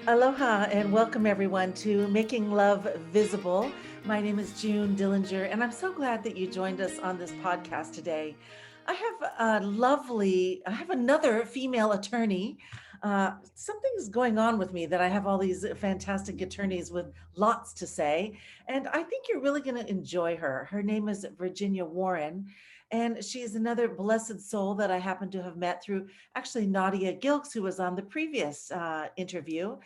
Aloha and welcome everyone to Making Love Visible. My name is June Dillinger, and I'm so glad that you joined us on this podcast today. I have another female attorney. Something's going on with me that I have all these fantastic attorneys with lots to say, and I think you're really going to enjoy her. Her name is Virginia Warren, and she is another blessed soul that I happen to have met through actually Nadia Gilks, who was on the previous interview.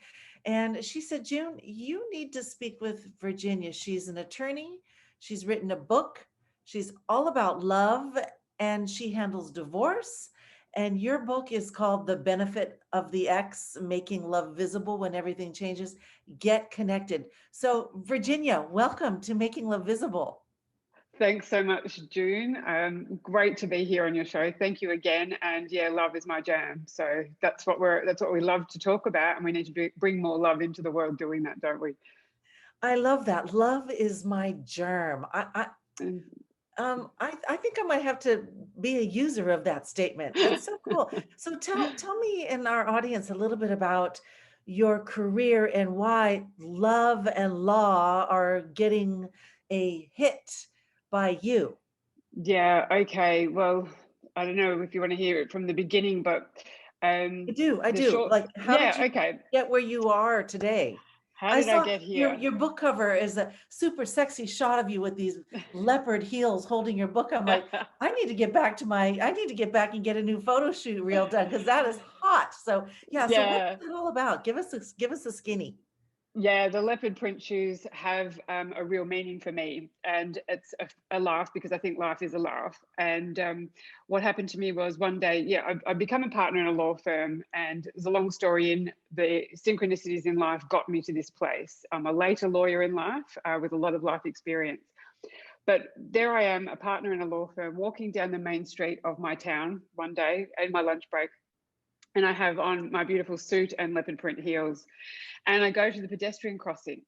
And she said, June, you need to speak with Virginia. She's an attorney, she's written a book, she's all about love, and she handles divorce. And your book is called The Benefit of the Ex, Making Love Visible When Everything Changes. Get connected. So, Virginia, welcome to Making Love Visible. Thanks so much, June. Great to be here on your show. Thank you again. And yeah, love is my jam. So that's what we love to talk about, and we need to bring more love into the world doing that, don't we? I love that. Love is my germ. And I think I might have to be a user of that statement. That's so cool. So tell me and our audience a little bit about your career and why love and law are getting a hit by you. yeah, okay. Well, I don't know if you want to hear it from the beginning, but I the do. short, Like, how did yeah, you okay. get where you are today? How I did I saw get your here? your book cover is a super sexy shot of you with these leopard heels holding your book. I'm like, I need to get back and get a new photo shoot reel done because that is hot. So yeah, so what's Yeah. it all about? Give us a skinny. Yeah, the leopard print shoes have a real meaning for me, and it's a laugh because I think life is a laugh. And what happened to me was one day, yeah, I become a partner in a law firm, and there's a long story in the synchronicities in life got me to this place. I'm a later lawyer in life with a lot of life experience, but there I am, a partner in a law firm, walking down the main street of my town one day in my lunch break, and I have on my beautiful suit and leopard print heels, and I go to the pedestrian crossing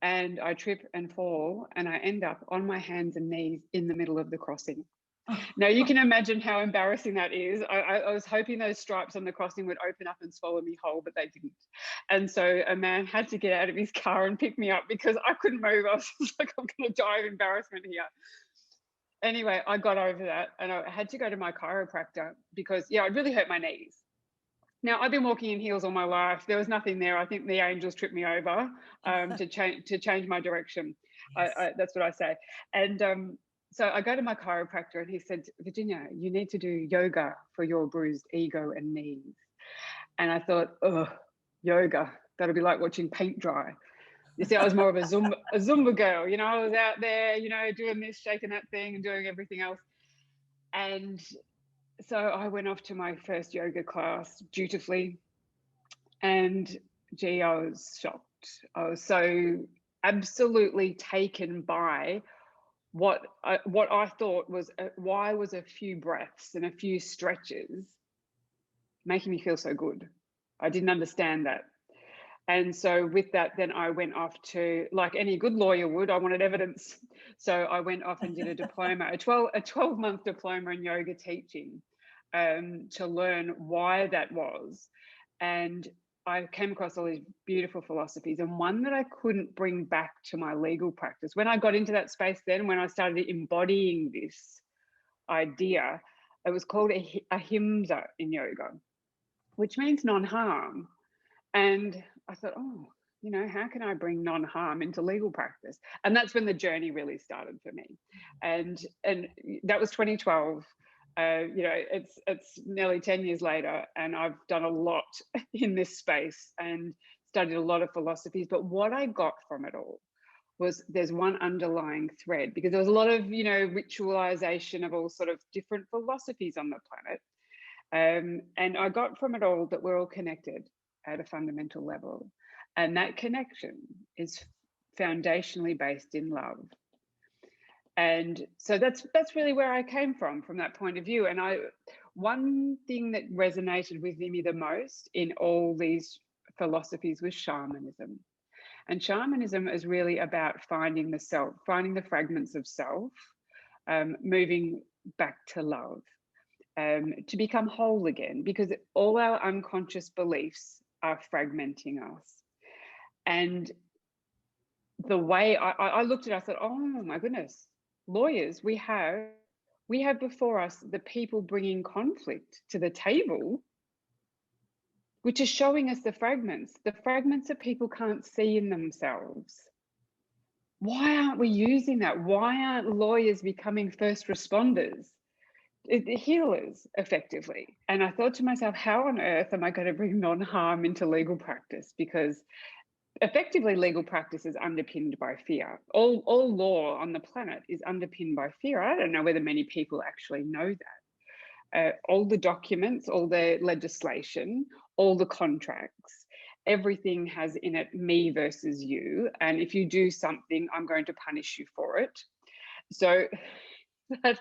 and I trip and fall and I end up on my hands and knees in the middle of the crossing. Now you can imagine how embarrassing that is. I was hoping those stripes on the crossing would open up and swallow me whole, but they didn't. And so a man had to get out of his car and pick me up because I couldn't move. I was just like, I'm going to die of embarrassment here. Anyway, I got over that and I had to go to my chiropractor because, yeah, it really hurt my knees. Now, I've been walking in heels all my life. There was nothing there. I think the angels tripped me over to change my direction. Yes. That's what I say. And so I go to my chiropractor, and he said, Virginia, you need to do yoga for your bruised ego and knees. And I thought, oh, yoga. That'll be like watching paint dry. You see, I was more of a Zumba girl. I was out there, doing this, shaking that thing, and doing everything else. And so I went off to my first yoga class dutifully, and gee, I was shocked. I was so absolutely taken by what I thought was why was a few breaths and a few stretches making me feel so good. I didn't understand that. And so with that, then I went off to, like any good lawyer would, I wanted evidence. So I went off and did a diploma, a 12-month diploma in yoga teaching, to learn why that was. And I came across all these beautiful philosophies, and one that I couldn't bring back to my legal practice. When I got into that space, then when I started embodying this idea, it was called ahimsa in yoga, which means non-harm. And I thought, oh, how can I bring non-harm into legal practice? And that's when the journey really started for me. And that was 2012. It's nearly 10 years later, and I've done a lot in this space and studied a lot of philosophies. But what I got from it all was there's one underlying thread, because there was a lot of, ritualization of all sort of different philosophies on the planet. And I got from it all that we're all connected at a fundamental level. And that connection is foundationally based in love. And so that's really where I came from that point of view. And one thing that resonated with me the most in all these philosophies was shamanism. And shamanism is really about finding the self, finding the fragments of self, moving back to love, to become whole again, because all our unconscious beliefs are fragmenting us. And the way I looked at it, I thought, oh my goodness, lawyers, we have before us the people bringing conflict to the table, which is showing us the fragments that people can't see in themselves. Why aren't we using that? Why aren't lawyers becoming first responders, healers, effectively? And I thought to myself, how on earth am I going to bring non-harm into legal practice? Because effectively, legal practice is underpinned by fear. All law on the planet is underpinned by fear. I don't know whether many people actually know that. All the documents, all the legislation, all the contracts, everything has in it me versus you. And if you do something, I'm going to punish you for it. So that,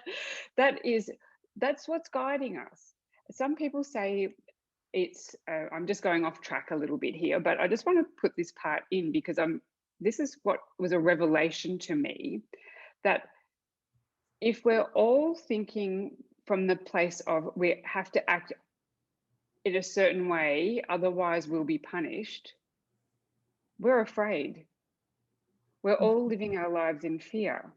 that's what's guiding us. Some people say it's, I'm just going off track a little bit here, but I just want to put this part in because this is what was a revelation to me, that if we're all thinking from the place of we have to act in a certain way, otherwise we'll be punished, we're afraid. We're all living our lives in fear.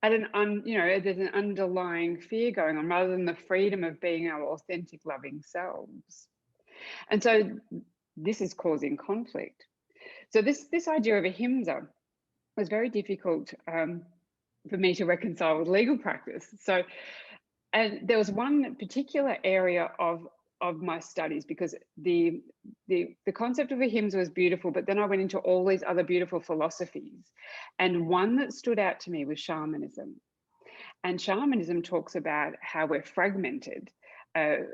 There's an underlying fear going on rather than the freedom of being our authentic, loving selves. And so this is causing conflict. So this idea of ahimsa was very difficult for me to reconcile with legal practice. So, and there was one particular area of my studies, because the concept of ahimsa was beautiful, but then I went into all these other beautiful philosophies, and one that stood out to me was shamanism. And shamanism talks about how we're fragmented. And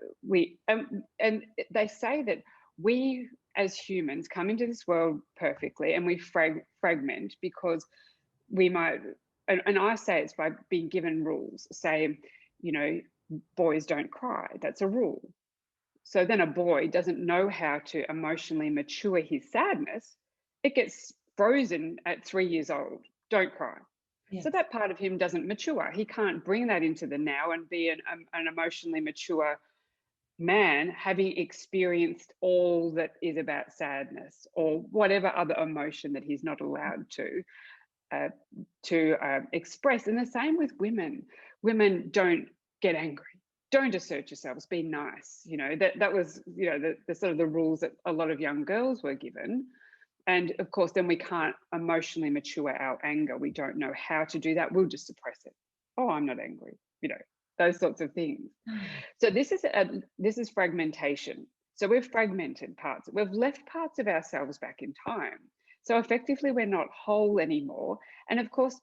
they say that we as humans come into this world perfectly, and we fragment because we might, and I say it's by being given rules. Say, boys don't cry. That's a rule. So then a boy doesn't know how to emotionally mature his sadness. It gets frozen at 3 years old. Don't cry. Yes. So that part of him doesn't mature. He can't bring that into the now and be an emotionally mature man, having experienced all that is about sadness or whatever other emotion that he's not allowed to express. And the same with women. Women don't get angry. Don't assert yourselves. Be nice. That was the sort of the rules that a lot of young girls were given. And of course, then we can't emotionally mature our anger. We don't know how to do that. We'll just suppress it. Oh, I'm not angry. Those sorts of things. So this is fragmentation. So we've fragmented parts. We've left parts of ourselves back in time. So effectively, we're not whole anymore. And of course,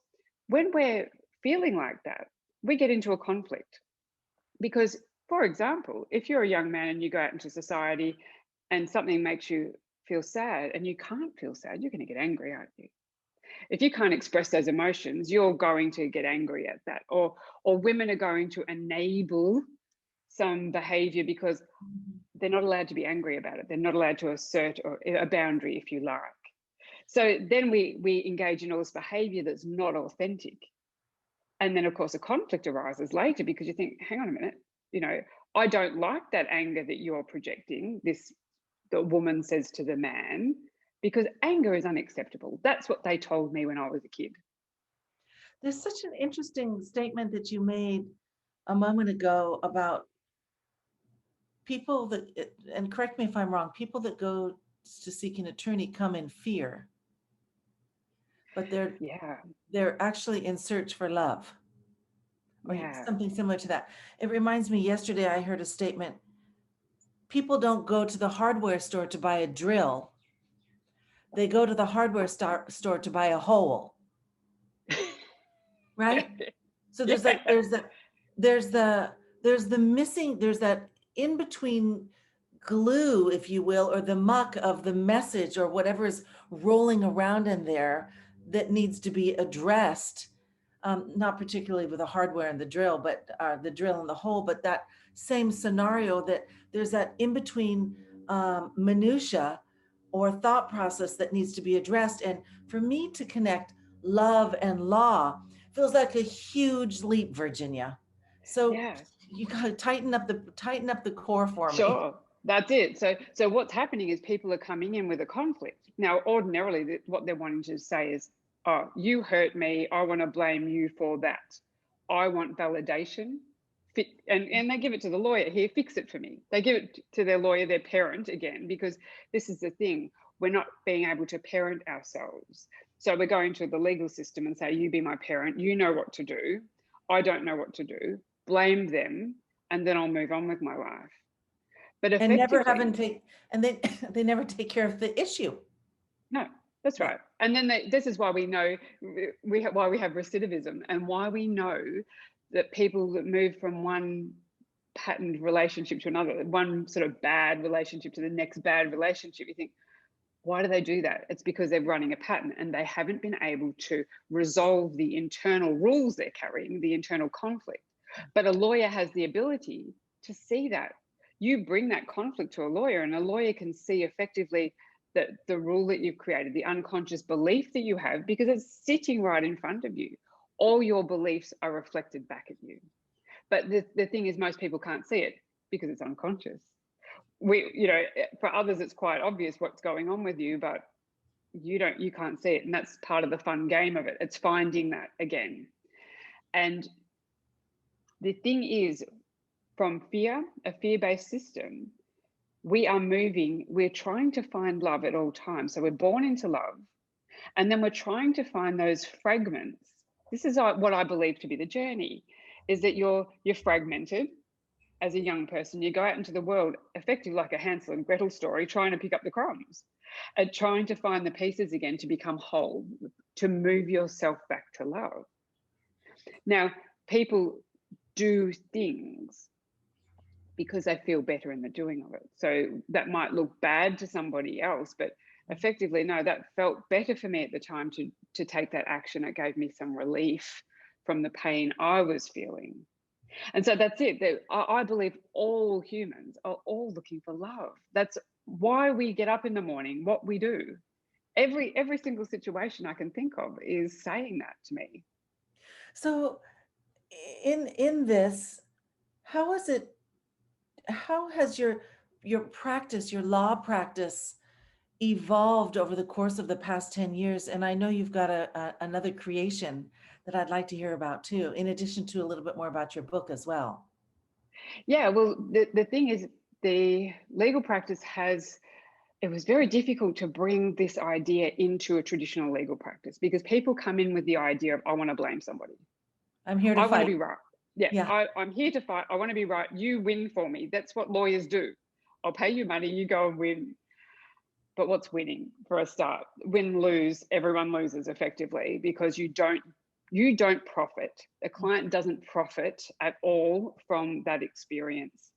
when we're feeling like that, we get into a conflict. Because, for example, if you're a young man and you go out into society and something makes you feel sad, and you can't feel sad, you're going to get angry, aren't you? If you can't express those emotions, you're going to get angry at that. Or women are going to enable some behavior because they're not allowed to be angry about it. They're not allowed to assert a boundary, if you like. So then we engage in all this behavior that's not authentic. And then, of course, a conflict arises later because you think, hang on a minute, I don't like that anger that you're projecting, the woman says to the man, because anger is unacceptable. That's what they told me when I was a kid. There's such an interesting statement that you made a moment ago about people that, and correct me if I'm wrong, people that go to seek an attorney come in fear, but they're actually in search for love, or something similar to that. It reminds me, yesterday I heard a statement: people don't go to the hardware store to buy a drill. They go to the hardware store to buy a hole. Right? So there's that in between glue, if you will, or the muck of the message or whatever is rolling around in there that needs to be addressed. Not particularly with the hardware and the drill, but the drill and the hole, but that same scenario, that there's that in between minutia or thought process that needs to be addressed. And for me to connect love and law feels like a huge leap, Virginia. So you gotta tighten up the core for me. Sure. That's it. So what's happening is people are coming in with a conflict. Now, ordinarily, what they're wanting to say is, oh, you hurt me. I want to blame you for that. I want validation. And they give it to the lawyer. Here, fix it for me. They give it to their lawyer, their parent again, because this is the thing. We're not being able to parent ourselves. So we're going to the legal system and say, you be my parent. You know what to do. I don't know what to do. Blame them. And then I'll move on with my life. But And never having effectively, take, and they they never take care of the issue. no, that's Yeah. right. And then this is why we know why we have recidivism, and why we know that people that move from one patterned relationship to another, one sort of bad relationship to the next bad relationship, you think, why do they do that? It's because they're running a pattern and they haven't been able to resolve the internal rules they're carrying, the internal conflict. But a lawyer has the ability to see that. You bring that conflict to a lawyer, and a lawyer can see effectively that the rule that you've created, the unconscious belief that you have, because it's sitting right in front of you. All your beliefs are reflected back at you. But the thing is, most people can't see it because it's unconscious. For others, it's quite obvious what's going on with you, but you can't see it. And that's part of the fun game of it. It's finding that again. And the thing is, from fear, a fear-based system, we're trying to find love at all times. So we're born into love, and then we're trying to find those fragments. This is what I believe to be the journey, is that you're fragmented as a young person. You go out into the world effectively like a Hansel and Gretel story, trying to pick up the crumbs and trying to find the pieces again to become whole, to move yourself back to love. Now, people do things because they feel better in the doing of it. So that might look bad to somebody else, but effectively, no, that felt better for me at the time to take that action. It gave me some relief from the pain I was feeling. And so that's it. I believe all humans are all looking for love. That's why we get up in the morning, what we do. Every single situation I can think of is saying that to me. So in this, how is it, how has your practice, your law practice evolved over the course of the past 10 years? And I know you've got another creation that I'd like to hear about too, in addition to a little bit more about your book as well. Yeah, well, the thing is, the legal practice it was very difficult to bring this idea into a traditional legal practice, because people come in with the idea of, I want to blame somebody. I'm here to I want to fight. be right. Yeah, Yeah. I'm here to fight. I want to be right. You win for me. That's what lawyers do. I'll pay you money, you go and win. But what's winning for a start? Win, lose, everyone loses effectively, because you don't profit. A client doesn't profit at all from that experience.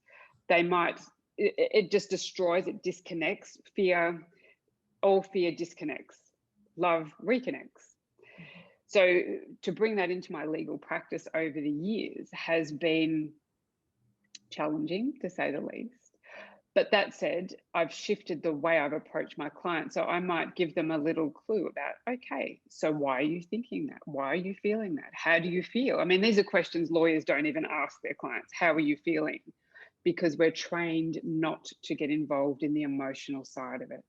It just destroys, it disconnects. All fear disconnects. Love reconnects. So to bring that into my legal practice over the years has been challenging, to say the least. But that said, I've shifted the way I've approached my clients. So I might give them a little clue about, okay, so why are you thinking that? Why are you feeling that? How do you feel? I mean, these are questions lawyers don't even ask their clients. How are you feeling? Because we're trained not to get involved in the emotional side of it.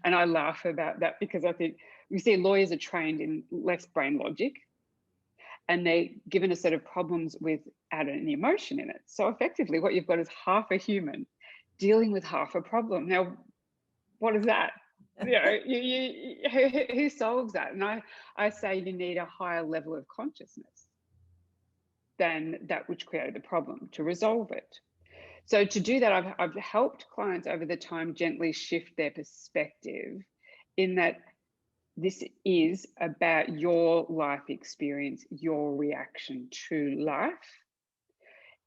And I laugh about that, because I think, you see, lawyers are trained in less brain logic, and they're given a set of problems without any emotion in it. So effectively, what you've got is half a human dealing with half a problem. Now, what is that? Who solves that? And I say you need a higher level of consciousness than that which created the problem to resolve it. So to do that, I've helped clients over the time gently shift their perspective, in that this is about your life experience, your reaction to life.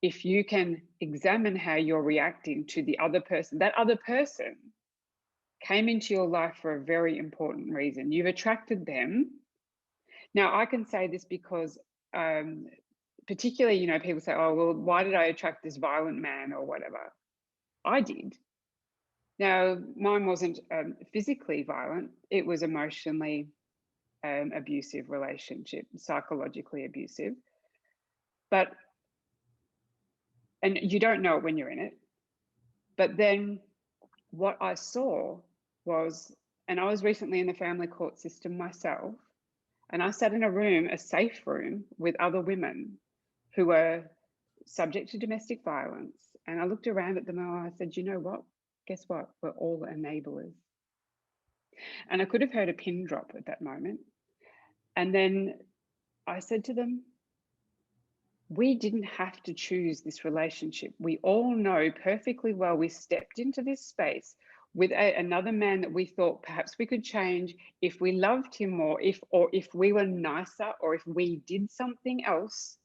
If you can examine how you're reacting to the other person, that other person came into your life for a very important reason. You've attracted them. Now, I can say this because particularly, people say, oh, well, why did I attract this violent man or whatever? I did. Now, mine wasn't physically violent. It was emotionally abusive relationship, psychologically abusive. And you don't know it when you're in it, But then what I saw was, and I was recently in the family court system myself, and I sat in a room, a safe room, with other women who were subject to domestic violence. And I looked around at them and I said, you know what? Guess what? We're all enablers. And I could have heard a pin drop at that moment. And then I said to them, we didn't have to choose this relationship. We all know perfectly well we stepped into this space with another man that we thought perhaps we could change if we loved him more, or if we were nicer, or if we did something else,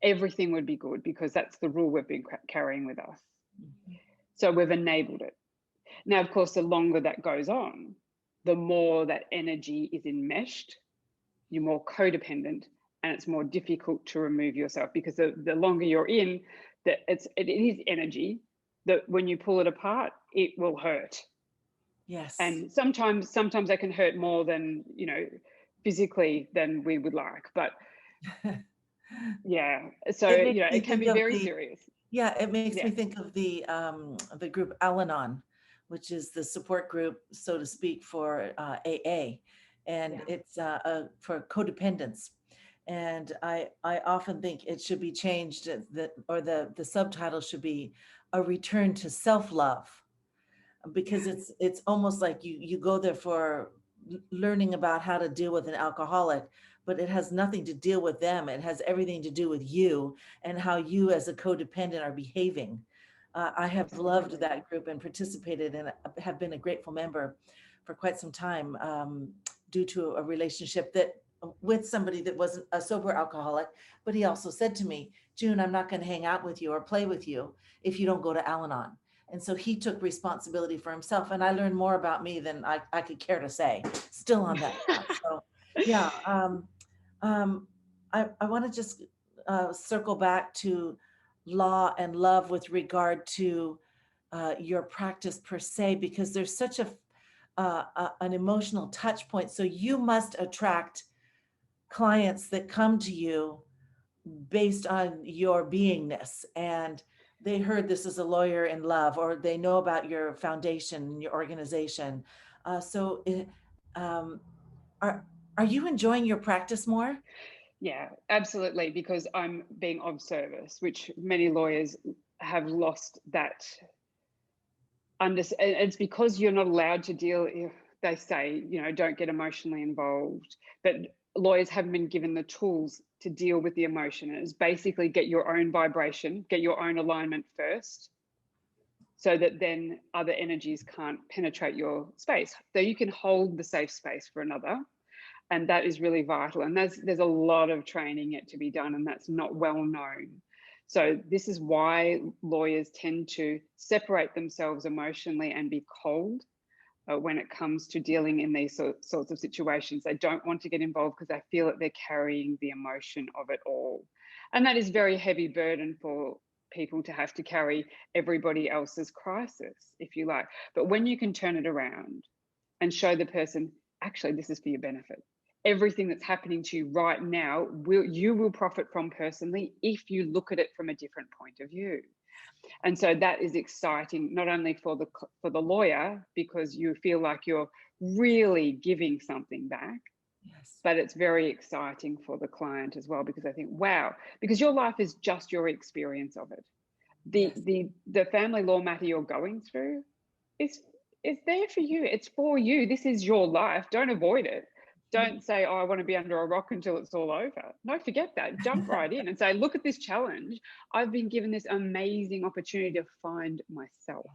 everything would be good, because that's the rule we've been carrying with us. Mhm. So we've enabled it. Now, of course, the longer that goes on, the more that energy is enmeshed, you're more codependent, and it's more difficult to remove yourself, because the longer you're in, that it is energy that when you pull it apart, it will hurt. Yes. And sometimes that can hurt more than, physically than we would like. But yeah, so, It makes me it can think be of very the, serious. yeah, it makes Yeah. me think of the group Al-Anon, which is the support group, so to speak, for AA, and Yeah. it's for codependence. And I often think it should be changed, that, or the subtitle should be a return to self-love, because Yeah. it's almost like you go there for learning about how to deal with an alcoholic, but it has nothing to deal with them. It has everything to do with you and how you as a codependent are behaving. I have loved Absolutely. that group and participated, and have been a grateful member for quite some time, due to a relationship that with somebody that wasn't a sober alcoholic, but he also said to me, June, I'm not going to hang out with you or play with you if you don't go to Al-Anon. And so he took responsibility for himself. And I learned more about me than I could care to say, still on that path. So, yeah. Um, I want to just circle back to law and love with regard to your practice per se, because there's such an emotional touch point. So you must attract clients that come to you based on your beingness, and they heard this is a lawyer in love, or they know about your foundation and your organization. Um, are are you enjoying your practice more? Yeah, absolutely, because I'm being of service, which many lawyers have lost that it's because you're not allowed to deal. They say, don't get emotionally involved, but lawyers haven't been given the tools to deal with the emotion. It's basically get your own vibration, get your own alignment first, so that then other energies can't penetrate your space, so you can hold the safe space for another. And that is really vital, and there's a lot of training yet to be done, and that's not well known. So this is why lawyers tend to separate themselves emotionally and be cold when it comes to dealing in these sorts of situations. They don't want to get involved because they feel that they're carrying the emotion of it all, and that is very heavy burden for people to have to carry everybody else's crisis, if you like. But when you can turn it around and show the person, actually, this is for your benefit. Everything that's happening to you right now, you will profit from personally if you look at it from a different point of view. And so that is exciting, not only for the lawyer, because you feel like you're really giving something back, Yes. but it's very exciting for the client as well, because I think, wow, because your life is just your experience of it. The Yes. the the family law matter you're going through is is there for you. It's for you. This is your life. Don't avoid it. Don't say, oh, I want to be under a rock until it's all over. No, forget that. Jump right in and say, look at this challenge. I've been given this amazing opportunity to find myself.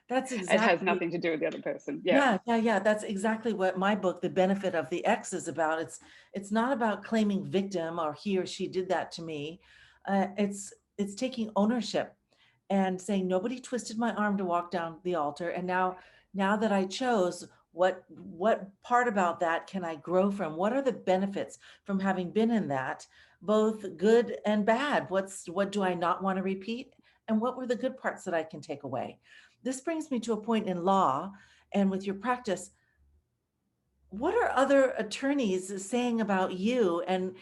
That's It has exactly. nothing to do with the other person. Yeah. Yeah, yeah, yeah. That's exactly what my book, The Benefit of the X, is about. It's not about claiming victim or he or she did that to me. It's taking ownership and saying nobody twisted my arm to walk down the altar. And now that I chose, what part about that can I grow from? What are the benefits from having been in that, both good and bad? What do I not want to repeat? And what were the good parts that I can take away? This brings me to a point in law and with your practice. What are other attorneys saying about you, and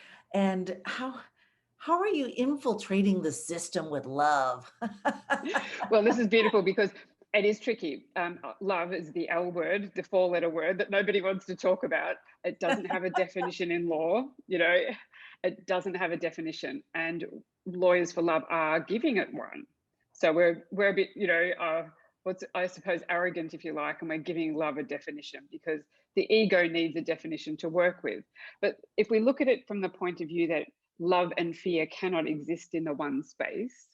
How are you infiltrating the system with love? Well, this is beautiful because it is tricky. Love is the L word, the four-letter word that nobody wants to talk about. It doesn't have a definition in law, it doesn't have a definition. And Lawyers for Love are giving it one. So we're a bit, what's, I suppose, arrogant, if you like, and we're giving love a definition because the ego needs a definition to work with. But if we look at it from the point of view that love and fear cannot exist in the one space,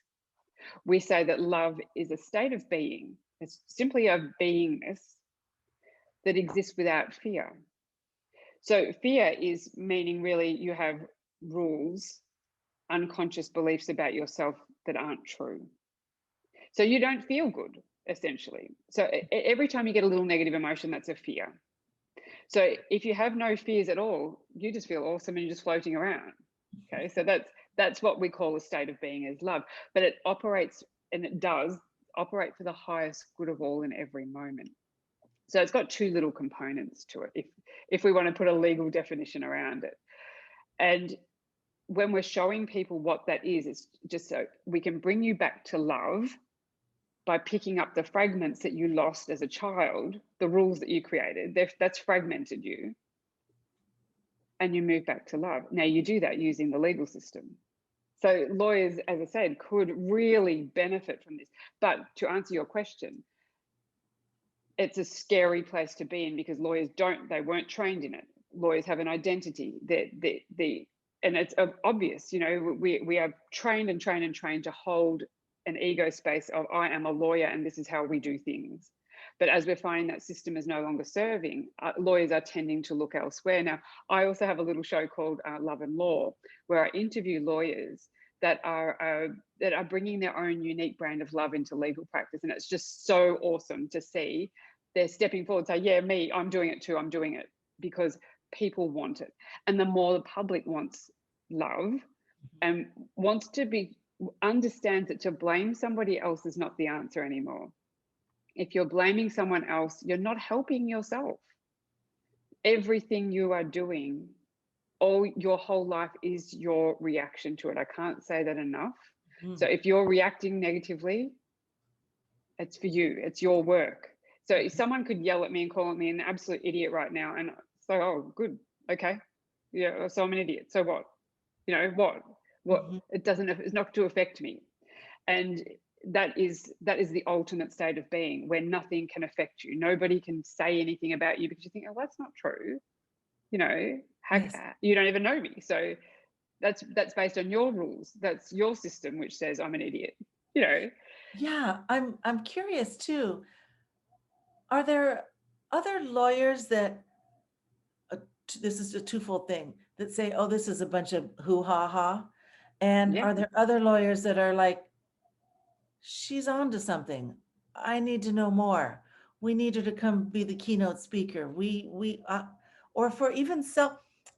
we say that love is a state of being. It's simply a beingness that exists without fear. So fear is meaning really you have rules, unconscious beliefs about yourself that aren't true. So you don't feel good, essentially. So every time you get a little negative emotion, that's a fear. So if you have no fears at all, you just feel awesome and you're just floating around. Okay, so that's what we call a state of being as love. But it operates, and it does operate for the highest good of all in every moment. So it's got two little components to it, if we want to put a legal definition around it. And when we're showing people what that is, it's just so we can bring you back to love by picking up the fragments that you lost as a child, the rules that you created, that's fragmented you, and you move back to love. Now you do that using the legal system. So lawyers, as I said, could really benefit from this. But to answer your question, it's a scary place to be in because lawyers they weren't trained in it. Lawyers have an identity. And it's obvious, we are trained and trained and trained to hold an ego space of I am a lawyer and this is how we do things. But as we're finding that system is no longer serving, lawyers are tending to look elsewhere. Now, I also have a little show called Love and Law, where I interview lawyers that are bringing their own unique brand of love into legal practice. And it's just so awesome to see they're stepping forward, say, yeah, me, I'm doing it too, I'm doing it, because people want it. And the more the public wants love and wants to understands that to blame somebody else is not the answer anymore. If you're blaming someone else, you're not helping yourself. Everything you are doing, your whole life is your reaction to it. I can't say that enough. So if you're reacting negatively, it's for you, it's your work. So if someone could yell at me and call me an absolute idiot right now, and so, oh, good, okay, yeah, so I'm an idiot. So what? What? It's not to affect me. And that is the ultimate state of being, where nothing can affect you. Nobody can say anything about you because you think, oh, that's not true. Yes. You don't even know me. So that's based on your rules. That's your system, which says I'm an idiot. Yeah, I'm curious too. Are there other lawyers that this is a twofold thing that say, "Oh, this is a bunch of hoo ha ha," and Yeah. are there other lawyers that are like, "She's on to something. I need to know more. We need her to come be the keynote speaker." Or for even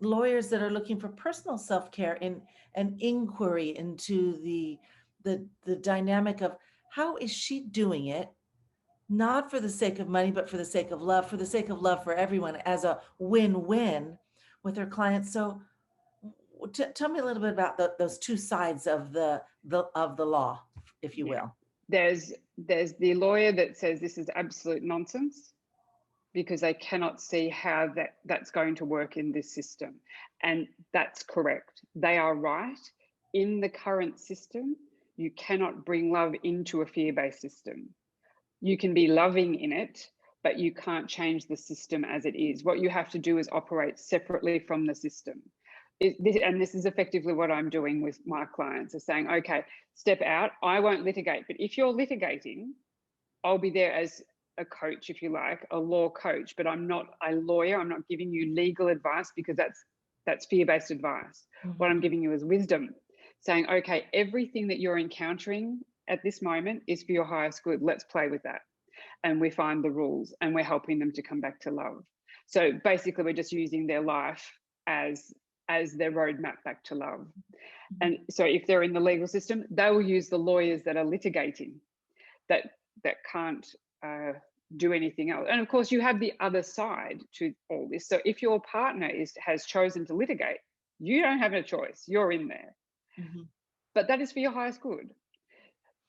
lawyers that are looking for personal self care in an inquiry into the dynamic of how is she doing it, not for the sake of money, but for the sake of love for everyone as a win-win with her clients. So tell me a little bit about those two sides of the law, if you Yeah. will. There's the lawyer that says this is absolute nonsense because they cannot see how that's going to work in this system. And that's correct. They are right. In the current system, you cannot bring love into a fear-based system. You can be loving in it, but you can't change the system as it is. What you have to do is operate separately from the system. And this is effectively what I'm doing with my clients, is saying, okay, step out. I won't litigate, but if you're litigating, I'll be there as a coach, if you like, a law coach, but I'm not a lawyer. I'm not giving you legal advice because that's fear-based advice. What I'm giving you is wisdom, saying, okay, everything that you're encountering at this moment is for your highest good. Let's play with that. And we find the rules and we're helping them to come back to love. So basically we're just using their life as their roadmap back to love. And so if they're in the legal system, they will use the lawyers that are litigating, that can't do anything else. And of course, you have the other side to all this. So if your partner has chosen to litigate, you don't have a choice. You're in there. Mhm. But that is for your highest good.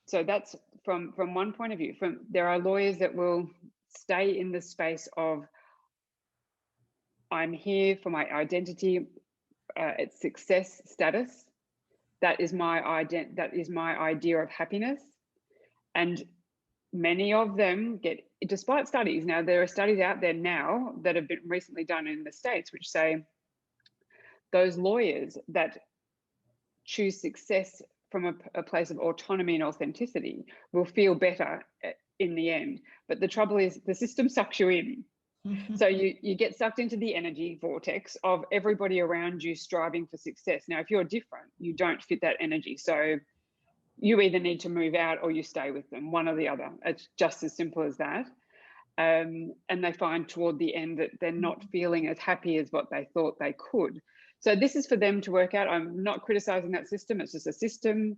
So that's from one point of view. From there are lawyers that will stay in the space of, I'm here for my identity, it's success status. That is my that is my idea of happiness. And many of them get, despite studies, now there are studies out there now that have been recently done in the States which say those lawyers that choose success from a place of autonomy and authenticity will feel better in the end. But the trouble is the system sucks you in. So you get sucked into the energy vortex of everybody around you striving for success. Now, if you're different, you don't fit that energy. So you either need to move out or you stay with them, one or the other. It's just as simple as that. And they find toward the end that they're not feeling as happy as what they thought they could. So this is for them to work out. I'm not criticizing that system. It's just a system.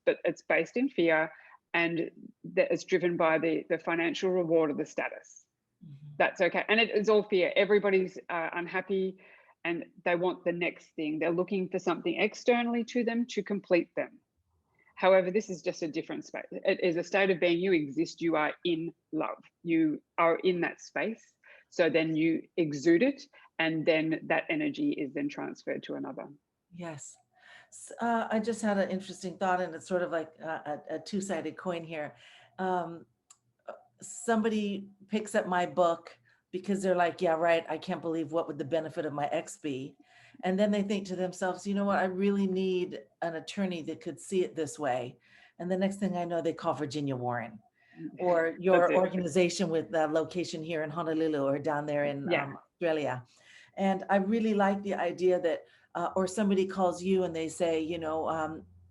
But it's based in fear, and that it's driven by the financial reward of the status. That's okay. And it's all fear. Everybody's unhappy and they want the next thing. They're looking for something externally to them to complete them. However, this is just a different space. It is a state of being. You exist. You are in love. You are in that space. So then you exude it, and then that energy is then transferred to another. Yes. I just had an interesting thought, and it's sort of like a two-sided coin here. Um, Somebody picks up my book because they're like, yeah, right, I can't believe what would the benefit of my ex be. And then they think to themselves, you know what, I really need an attorney that could see it this way. And the next thing I know, they call Virginia Warren or That's your it. organization with the location here in Honolulu or down there in Yeah. Australia. And I really like the idea that, or somebody calls you and they say,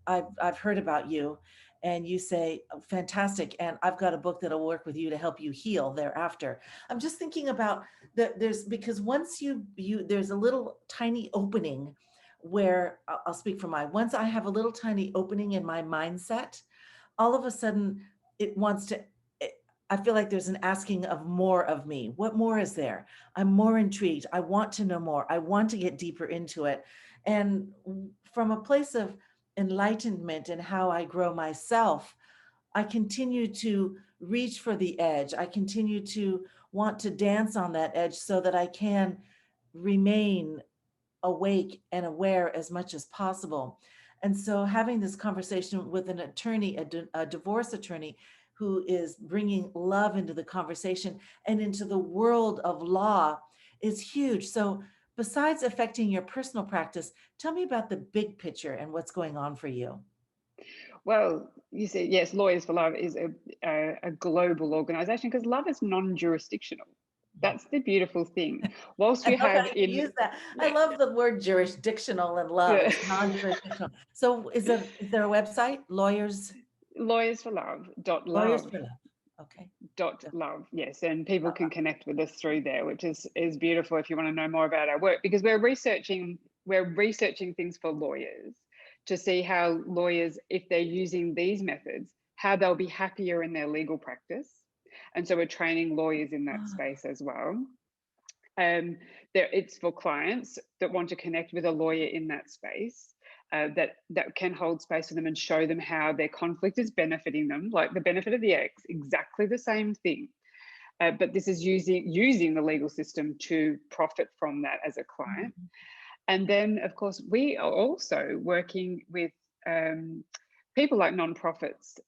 I've heard about you, and you say, "Oh, fantastic, and I've got a book that'll work with you to help you heal thereafter." I'm just thinking about there's because once there's a little tiny opening where I'll speak for once I have a little tiny opening in my mindset, all of a sudden it wants to it, I feel like there's an asking of more of me. What more is there? I'm more intrigued. I want to know more. I want to get deeper into it. And from a place of enlightenment and how I grow myself, I continue to reach for the edge. I continue to want to dance on that edge so that I can remain awake and aware as much as possible. And so, having this conversation with an attorney, a divorce attorney, who is bringing love into the conversation and into the world of law is huge. So, besides affecting your personal practice, tell me about the big picture and what's going on for you. Well, you see, yes, Lawyers for Love is a global organization because love is non-jurisdictional. That's the beautiful thing. Whilst I you love how have you in, use that. I love the word jurisdictional and love. yeah, It's non-jurisdictional. So is there a website? Lawyers lawyersforlove.love. for Love. Okay. Dot Good. love, yes, and people Love. can connect with us through there, which is beautiful if you want to know more about our work, because we're researching things for lawyers to see how lawyers, if they're using these methods, how they'll be happier in their legal practice. And so we're training lawyers in that Ah, space as well. um, it's for clients that want to connect with a lawyer in that space, that can hold space for them and show them how their conflict is benefiting them, like the benefit of the ex, exactly the same thing. But this is using the legal system to profit from that as a client. mhm. And then, of course, we are also working with people like nonprofits,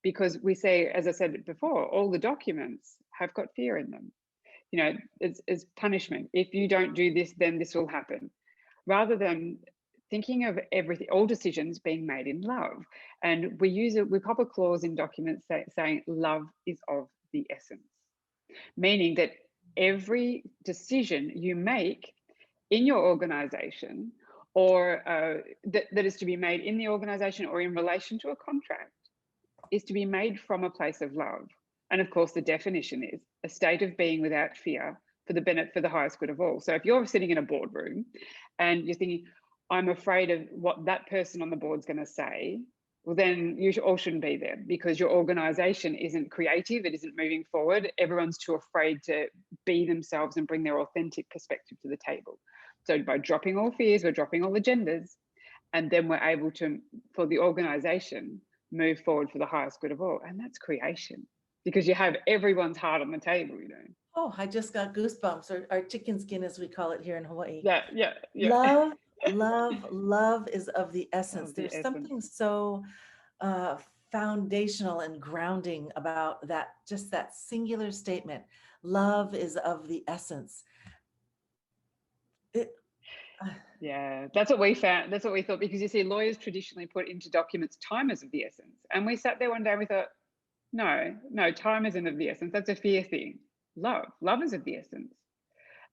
because we say, as I said before, all the documents have got fear in them. It's punishment. If you don't do this, then this will happen. Rather than thinking of everything, all decisions being made in love. And we pop a clause in documents saying love is of the essence, meaning that every decision you make in your organization, or that is to be made in the organization or in relation to a contract, is to be made from a place of love. And of course, the definition is a state of being without fear for the benefit, for the highest good of all. So if you're sitting in a boardroom and you're thinking, I'm afraid of what that person on the board's going to say, well, then you all shouldn't be there, because your organization isn't creative, it isn't moving forward. Everyone's too afraid to be themselves and bring their authentic perspective to the table. So by dropping all fears, we're dropping all agendas, And then we're able to, for the organization, move forward for the highest good of all. And that's creation, because you have everyone's heart on the table, you know. Oh, I just got goosebumps, or chicken skin, as we call it here in Hawaii. Yeah, yeah, yeah. Love, love, love is of the essence. Of the There's essence. something so uh, foundational and grounding about that, just that singular statement. Love is of the essence. It, uh, Yeah, that's what we found. That's what we thought, because you see, lawyers traditionally put into documents time is of the essence. And we sat there one day and we thought, no, no, time isn't of the essence. That's a fear thing. Love is of the essence.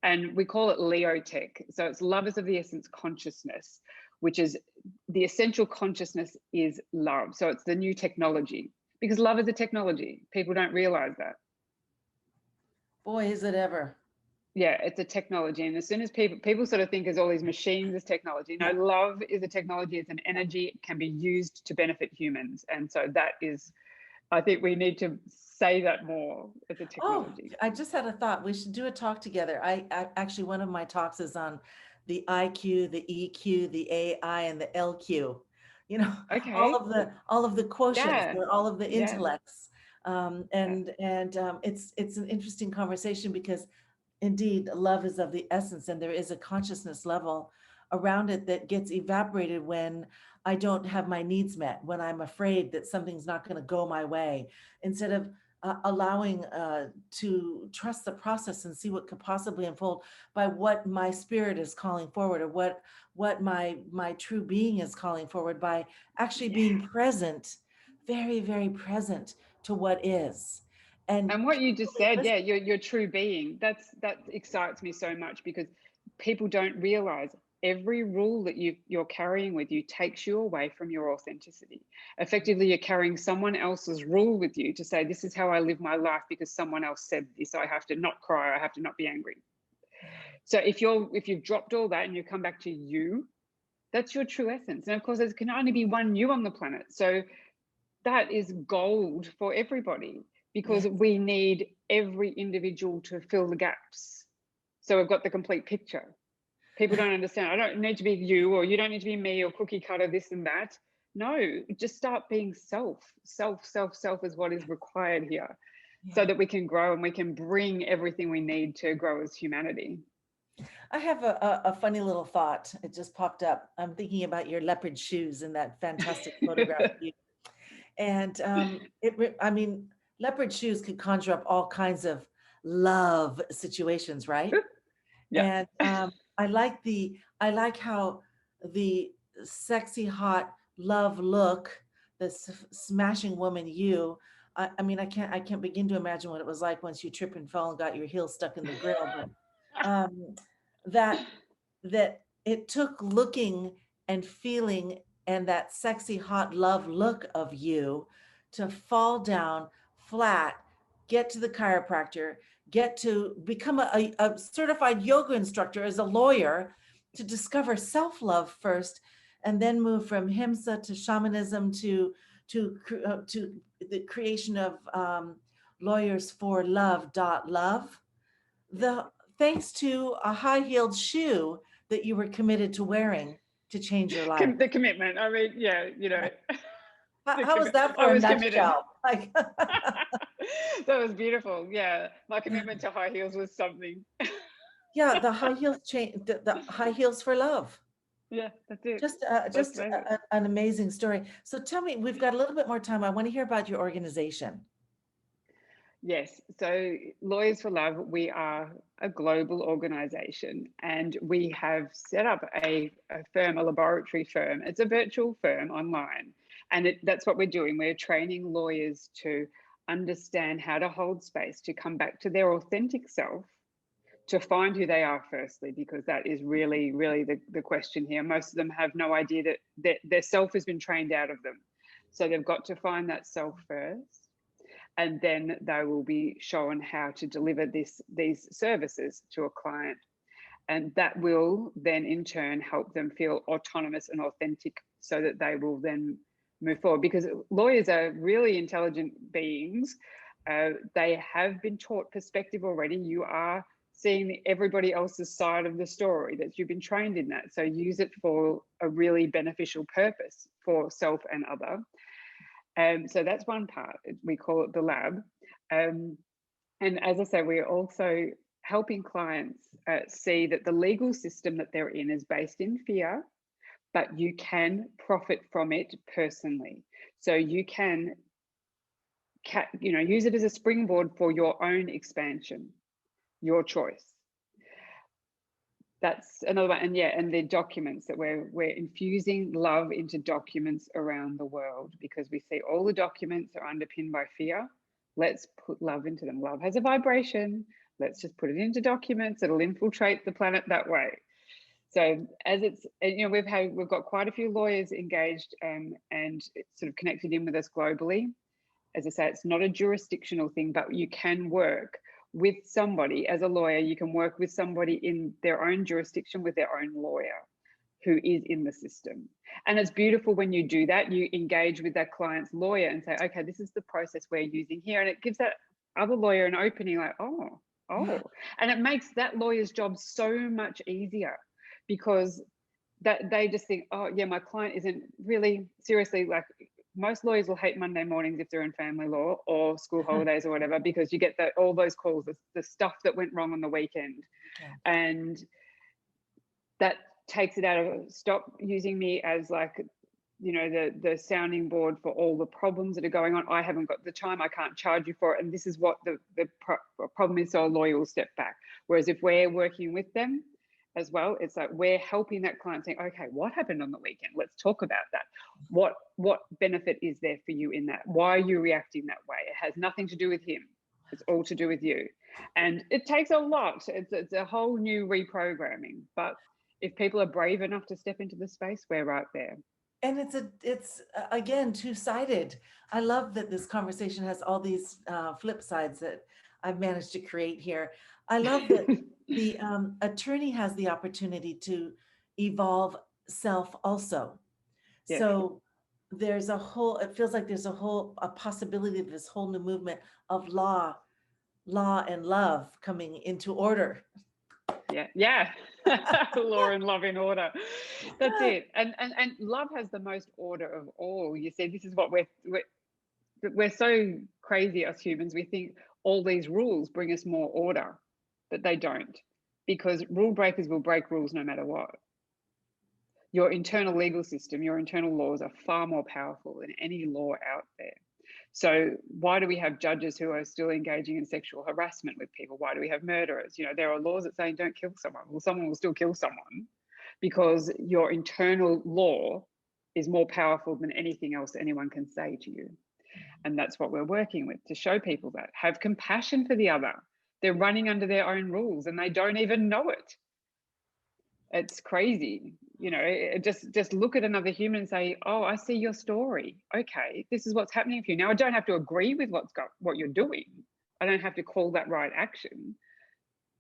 And we call it Leo tech. So it's love is of the essence consciousness, which is the essential consciousness is love. So it's the new technology, because love is a technology. People don't realize that. boy, is it ever. Yeah, it's a technology. And as soon as people sort of think as all these machines as technology, no, Yeah. love is a technology, it's an energy, it can be used to benefit humans. And so that is, I think we need to say that more. It's a Oh, technology. I just had a thought. We should do a talk together. I actually, one of my talks is on the IQ, the EQ, the AI, and the LQ. You know, Okay. all of the quotients, Yeah. or all of the Yeah. intellects. Yeah. And it's an interesting conversation, because indeed love is of the essence, and there is a consciousness level around it that gets evaporated when I don't have my needs met, when I'm afraid that something's not going to go my way, instead of allowing to trust the process and see what could possibly unfold by what my spirit is calling forward, or what my true being is calling forward, by actually Yeah. being present, very, very present to what is, and And what you just carefully said, listen. yeah, your true being, that excites me so much, because people don't realize every rule that you're carrying with you takes you away from your authenticity. Effectively, you're carrying someone else's rule with you to say, this is how I live my life because someone else said this. I have to not cry, I have to not be angry. So if you've dropped all that and you come back to you, that's your true essence. And of course, there can only be one you on the planet. So that is gold for everybody, Yeah. because we need every individual to fill the gaps. So we've got the complete picture. People don't understand. I don't need to be you, or you don't need to be me, or cookie cutter this and that. No, just start being self is what is required here, so Yeah. that we can grow and we can bring everything we need to grow as humanity. I have a funny little thought. It just popped up. I'm thinking about your leopard shoes in that fantastic photograph of you. And I mean, leopard shoes could conjure up all kinds of love situations, right? Yeah. And I like how the sexy, hot love look, the smashing woman you. I mean, I can't begin to imagine what it was like once you trip and fell and got your heel stuck in the grill, but um, that it took looking and feeling and that sexy, hot love look of you to fall down flat, get to the chiropractor, get to become a certified yoga instructor as a lawyer, to discover self-love first, and then move from himsa to shamanism to the creation of lawyersforlove.love. The Thanks to a high-heeled shoe that you were committed to wearing to change your life. The commitment. I mean, yeah, Yeah. the How was commit. that I for a was committed. nutshell? Like, That was beautiful. Yeah, my commitment to high heels was something. yeah, the high heels change, the high heels for love. Yeah, that's it. That's Just amazing. an amazing story. So tell me, we've got a little bit more time. I want to hear about your organization. Yes. So, Lawyers for Love, we are a global organization, and we have set up a firm, a laboratory firm. It's a virtual firm online. And that's what we're doing. We're training lawyers to understand how to hold space, to come back to their authentic self, to find who they are firstly, because that is really, really the question here. Most of them have no idea that their self has been trained out of them. So they've got to find that self first, and then they will be shown how to deliver these services to a client. And that will then in turn help them feel autonomous and authentic, so that they will then move forward. Because lawyers are really intelligent beings. They have been taught perspective already. You are seeing everybody else's side of the story, that you've been trained in that. So use it for a really beneficial purpose for self and other. So that's one part. We call it the lab. And as I say, we're also helping clients see that the legal system that they're in is based in fear, but you can profit from it personally. So you can, use it as a springboard for your own expansion, your choice. That's another one. And yeah, and the documents that we're infusing love into documents around the world, because we see all the documents are underpinned by fear. Let's put love into them. Love has a vibration. Let's just put it into documents. It'll infiltrate the planet that way. So as it's, we've got quite a few lawyers engaged and sort of connected in with us globally. As I say, it's not a jurisdictional thing, but you can work with somebody as a lawyer. You can work with somebody in their own jurisdiction with their own lawyer who is in the system. And it's beautiful when you do that. You engage with that client's lawyer and say, okay, this is the process we're using here. And it gives that other lawyer an opening, like, oh. And it makes that lawyer's job so much easier, because that they just think, oh yeah, my client isn't really seriously, like, most lawyers will hate Monday mornings if they're in family law or school holidays or whatever, because you get all those calls, the stuff that went wrong on the weekend. Yeah. And that takes it out of, stop using me as like, the sounding board for all the problems that are going on. I haven't got the time, I can't charge you for it. And this is what the problem is. So a lawyer will step back. Whereas if we're working with them as well, it's like we're helping that client saying, okay, what happened on the weekend? Let's talk about that. What benefit is there for you in that? Why are you reacting that way? It has nothing to do with him. It's all to do with you. And it takes a lot. It's a whole new reprogramming. But if people are brave enough to step into the space, we're right there. And it's again, two-sided. I love that this conversation has all these flip sides that I've managed to create here. I love that the attorney has the opportunity to evolve self also. Yes. So there's a whole, it feels like there's a possibility of this whole new movement of law and love coming into order. Yeah. Law and love in order. That's it. And love has the most order of all. You see, this is what we're so crazy, us humans. We think all these rules bring us more order, but they don't, because rule breakers will break rules no matter what. Your internal legal system, your internal laws are far more powerful than any law out there. So why do we have judges who are still engaging in sexual harassment with people? Why do we have murderers? There are laws that say don't kill someone. Well, someone will still kill someone, because your internal law is more powerful than anything else anyone can say to you. And that's what we're working with, to show people that. Have compassion for the other. They're running under their own rules and they don't even know it. It's crazy. Just look at another human and say, oh, I see your story. Okay, this is what's happening for you. Now, I don't have to agree with what you're doing. I don't have to call that right action,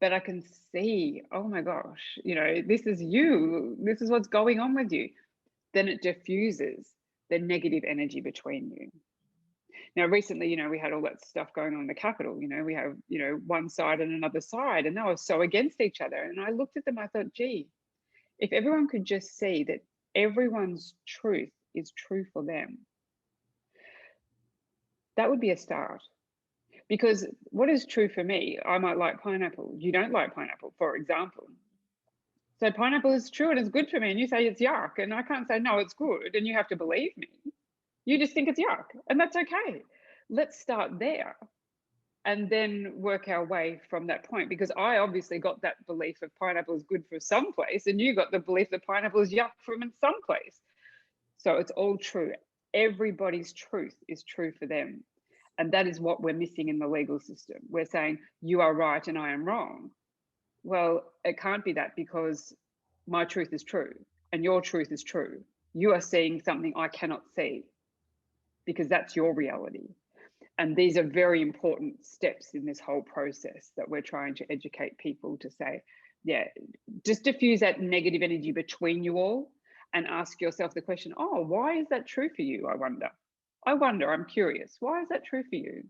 but I can see, oh my gosh, this is you. This is what's going on with you. Then it diffuses the negative energy between you. Now, recently, we had all that stuff going on in the Capitol. We have, one side and another side, and they were so against each other. And I looked at them, I thought, gee, if everyone could just see that everyone's truth is true for them, that would be a start. Because what is true for me, I might like pineapple. You don't like pineapple, for example. So pineapple is true and it's good for me, and you say it's yuck, and I can't say, no, it's good, and you have to believe me. You just think it's yuck, and that's okay. Let's start there and then work our way from that point, because I obviously got that belief of pineapple is good for some place, and you got the belief that pineapple is yuck from some place. So it's all true. Everybody's truth is true for them. And that is what we're missing in the legal system. We're saying you are right and I am wrong. Well, it can't be that, because my truth is true and your truth is true. You are seeing something I cannot see, because that's your reality. And these are very important steps in this whole process that we're trying to educate people to say, yeah, just diffuse that negative energy between you all and ask yourself the question, oh, why is that true for you? I wonder, I'm curious. Why is that true for you?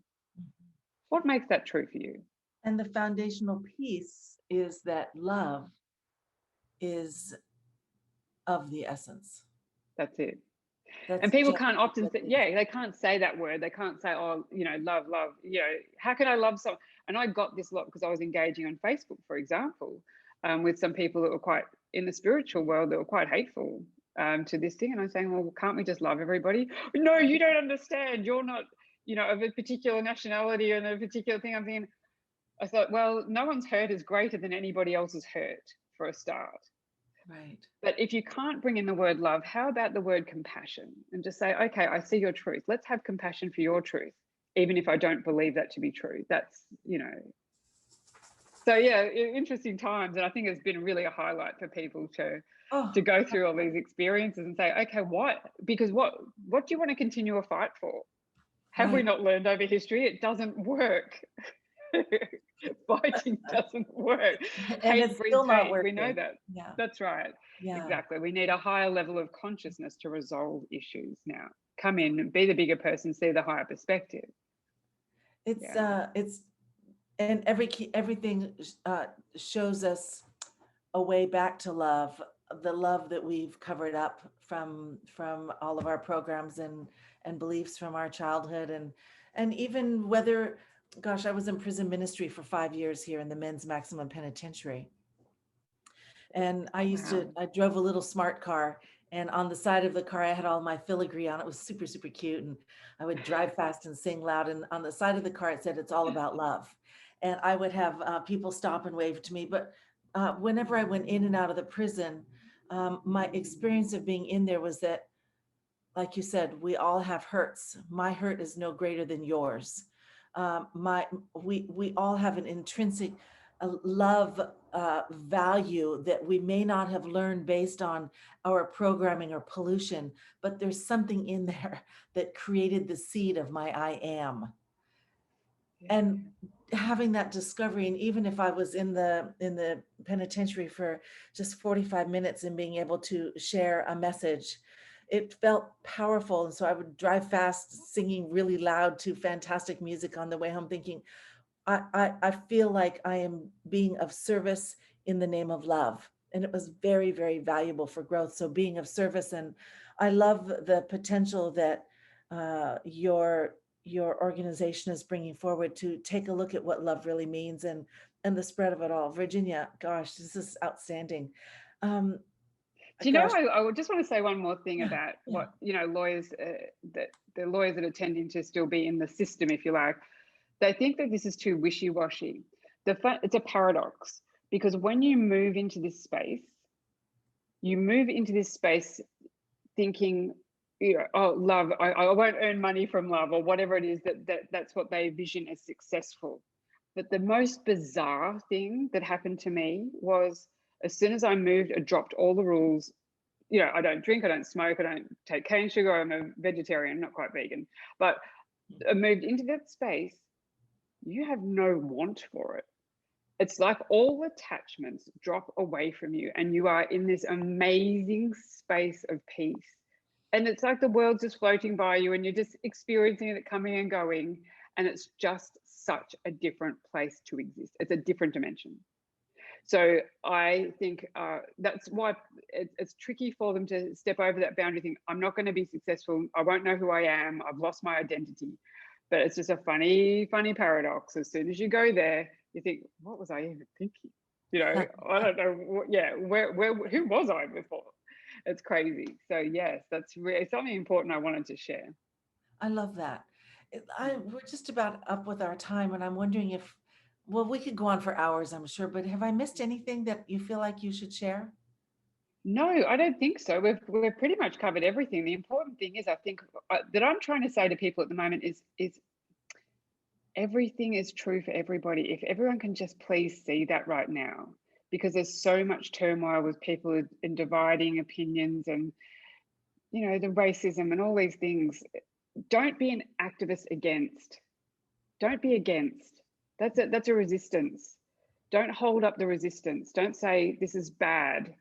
What makes that true for you? And the foundational piece is that love is of the essence. That's it. And That's people just can't often what say, it is. yeah, they can't say that word. They can't say, oh, love, love. How can I love someone? And I got this lot because I was engaging on Facebook, for example, with some people that were quite in the spiritual world that were quite hateful to this thing. And I'm saying, well, can't we just love everybody? No, you don't understand. You're not, of a particular nationality and a particular thing. I thought, well, no one's hurt is greater than anybody else's hurt for a start. Right. But if you can't bring in the word love, how about the word compassion? And just say, okay, I see your truth. Let's have compassion for your truth, even if I don't believe that to be true. So yeah, interesting times. And I think it's been really a highlight for people to Oh, go through all these experiences and say, okay, what? Because what do you want to continue a fight for? Have we right. not learned over history? It doesn't work. Fighting doesn't work. And Hate it's breeds still not hate. We know working. that. Yeah. That's right. Yeah. Exactly. We need a higher level of consciousness to resolve issues now. Come in, be the bigger person, see the higher perspective. Yeah. It's and everything shows us a way back to love, the love that we've covered up from all of our programs and beliefs from our childhood, and even whether, gosh, I was in prison ministry for 5 years here in the men's maximum penitentiary. And Wow. I drove a little smart car, and on the side of the car, I had all my filigree on. It was super, super cute. And I would drive fast and sing loud. And on the side of the car, it said, "It's all about love." And I would have people stop and wave to me. But whenever I went in and out of the prison, my experience of being in there was that, like you said, we all have hurts. My hurt is no greater than yours. My we all have an intrinsic love value that we may not have learned based on our programming or pollution, but there's something in there that created the seed of my I am. Yeah. And having that discovery, and even if I was in the penitentiary for just 45 minutes and being able to share a message, it felt powerful. And so I would drive fast singing really loud to fantastic music on the way home, thinking I feel like I am being of service in the name of love. And it was very, very valuable for growth. So being of service, and I love the potential that your organization is bringing forward to take a look at what love really means, and the spread of it all. Virginia, gosh, this is outstanding. Um, Do you know, gosh, I would just want to say one more thing yeah, about yeah, what, lawyers, that the lawyers that are tending to still be in the system, if you like, they think that this is too wishy-washy. It's a paradox, because when you move into this space, thinking, oh, love, I won't earn money from love, or whatever it is that's what they vision as successful. But the most bizarre thing that happened to me was, as soon as I moved, I dropped all the rules. I don't drink, I don't smoke, I don't take cane sugar, I'm a vegetarian, not quite vegan. But I moved into that space, you have no want for it. It's like all attachments drop away from you, and you are in this amazing space of peace. And it's like the world's just floating by you, and you're just experiencing it coming and going. And it's just such a different place to exist. It's a different dimension. So I think that's why it's tricky for them to step over that boundary. Think, I'm not going to be successful. I won't know who I am. I've lost my identity. But it's just a funny, funny paradox. As soon as you go there, you think, what was I even thinking? I don't know. Yeah, who was I before? It's crazy. So yes, that's really something important I wanted to share. I love that. We're just about up with our time, and I'm wondering if, well, we could go on for hours, I'm sure, but have I missed anything that you feel like you should share? No, I don't think so. We've pretty much covered everything. The important thing is, I think, that I'm trying to say to people at the moment is everything is true for everybody. If everyone can just please see that right now, because there's so much turmoil with people in dividing opinions, and the racism and all these things. Don't be an activist against. Don't be against. That's a resistance. Don't hold up the resistance. Don't say this is bad.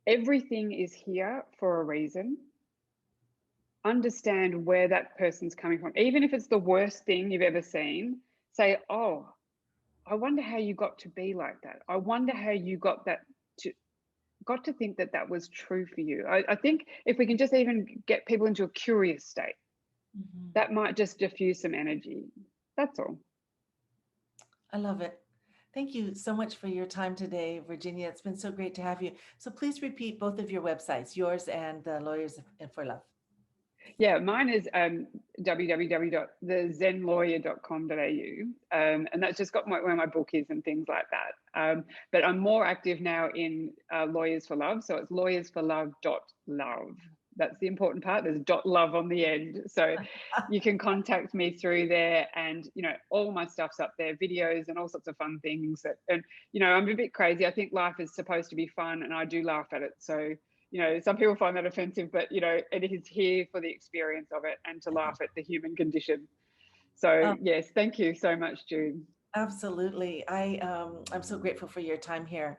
Everything is here for a reason. Understand where that person's coming from. Even if it's the worst thing you've ever seen, say, oh, I wonder how you got to be like that. I wonder how you got to think that that was true for you. I think if we can just even get people into a curious state, Mhm. that might just diffuse some energy. That's all. I love it. Thank you so much for your time today, Virginia. It's been so great to have you. So please repeat both of your websites, yours and the Lawyers for Love. Yeah, mine is www.thezenlawyer.com.au, and that's just got where my book is and things like that. But I'm more active now in Lawyers for Love, so it's lawyersforlove.love. That's the important part. There's .love on the end, so you can contact me through there, and all my stuff's up there, videos and all sorts of fun things. And I'm a bit crazy. I think life is supposed to be fun, and I do laugh at it. So some people find that offensive, but it is here for the experience of it and to laugh at the human condition. So Oh, yes, thank you so much, Jude. absolutely. I'm so grateful for your time here.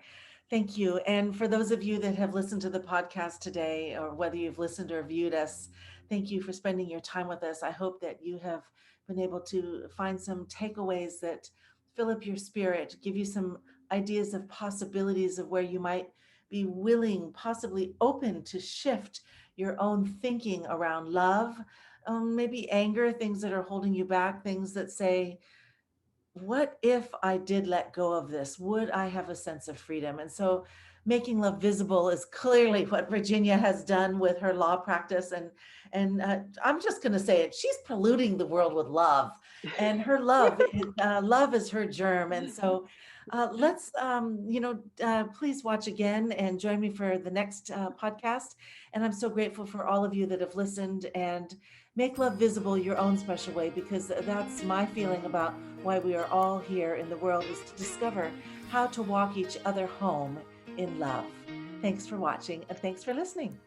Thank you. And for those of you that have listened to the podcast today, or whether you've listened or viewed us, thank you for spending your time with us. I hope that you have been able to find some takeaways that fill up your spirit, give you some ideas of possibilities of where you might be willing, possibly open to shift your own thinking around love, maybe anger, things that are holding you back, things that say, what if I did let go of this? Would I have a sense of freedom? And so making love visible is clearly what Virginia has done with her law practice. And I'm just going to say it. She's polluting the world with love, and her love is her germ. And so let's, please watch again and join me for the next podcast. And I'm so grateful for all of you that have listened, and make love visible your own special way, because that's my feeling about why we are all here in the world, is to discover how to walk each other home in love. Thanks for watching, and thanks for listening.